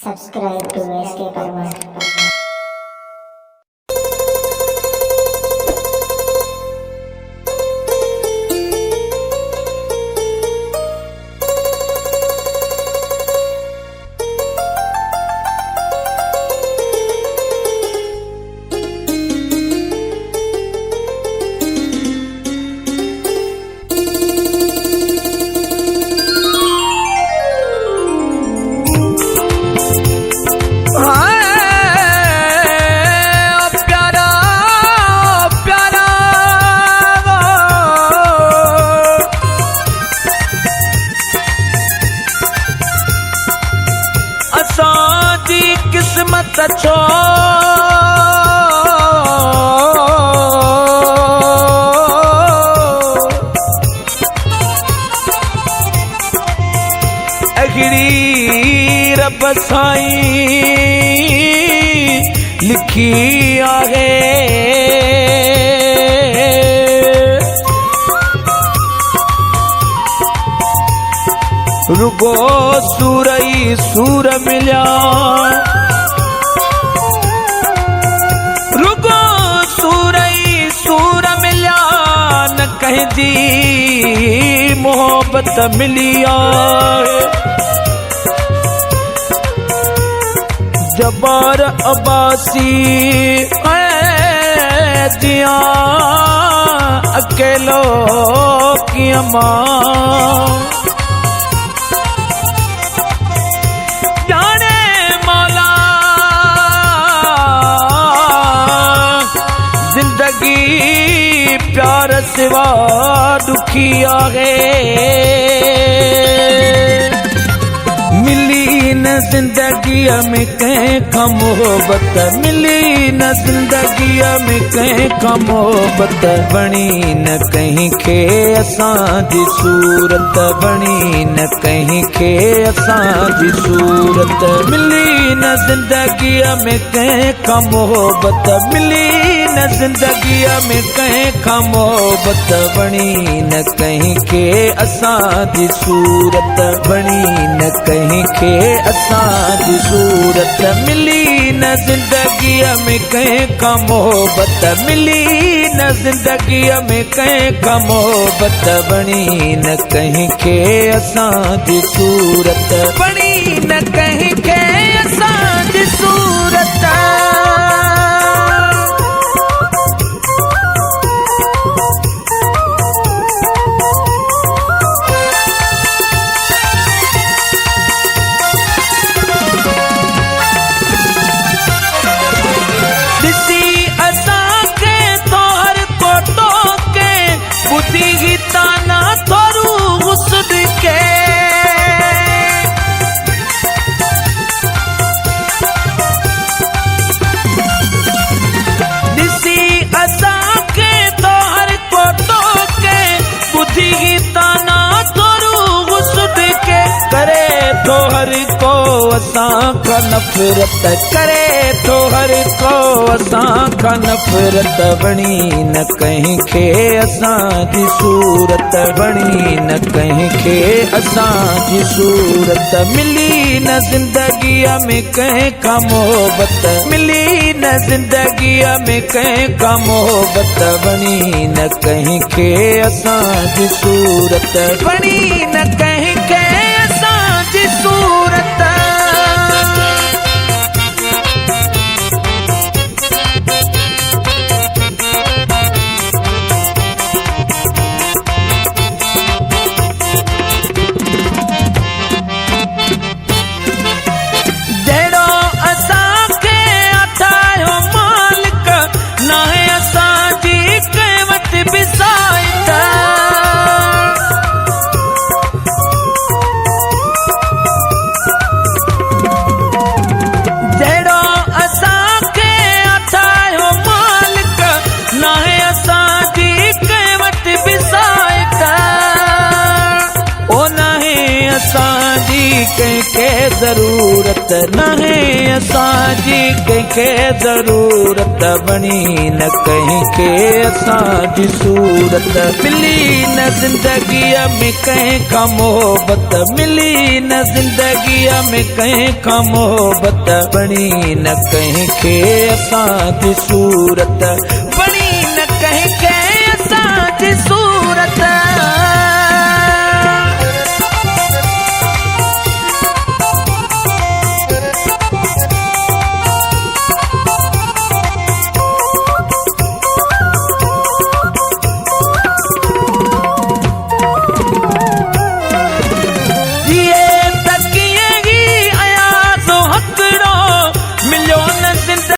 Subscribe to SK Parma. किस्मत छो अहिड़ी रब साईं लिखी आहे रुगो सूरई सूर मिलिया जी मोहब्बत मिलिया जबार अब्बासी जिया अकेलो किया जाने मौला जिंदगी प्यार सिवा दुखिया है मिली न जिंदगी में कहीं का मोहब्बत मिली न जिंदगी में कहीं का मोहब्बत बनी न कहीं खे असां जी सूरत बनी न कहीं खे असां जी सूरत मिली न जिंदगी में कहीं का मोहब्बत मिली न जिंदगी में कहीं का मोहब्बत बनी न कहीं के असां जी सूरत बनी न कहीं के असां जी सूरत मिली न जिंदगी में कहीं का मोहब्बत मिली न जिंदगी में कहीं का मोहब्बत बनी न कहीं के असां जी सूरत बनी न कहीं के असां जी सूरत ताना थोरू हुस्न के दिसी असां के तोहर कोटो के बुद्धि ताना थोरू हुस्न के करे तोहर को असां का नफरत करे तोहर को असां का नफरत बनी न कहीं खे असां जी सूरत बनी न कहीं खे असां जी सूरत मिली न जिंदगी में कहीं का मोहब्बत मिली न जिंदगी में कहीं का मोहब्बत बनी न कहीं खे असां जी सूरत बनी न कहीं खे असां जी सूरत ज़रूरत नाहे असांजी कंहिंखे ज़रूरत बणी न कंहिंखे असांजी सूरत मिली न ज़िंदगीअ में कंहिंखां मोहबत मिली न ज़िंदगीअ में कंहिंखां मोहबत बणी न कंहिंखे असांजी सूरत बणी न कंहिंखे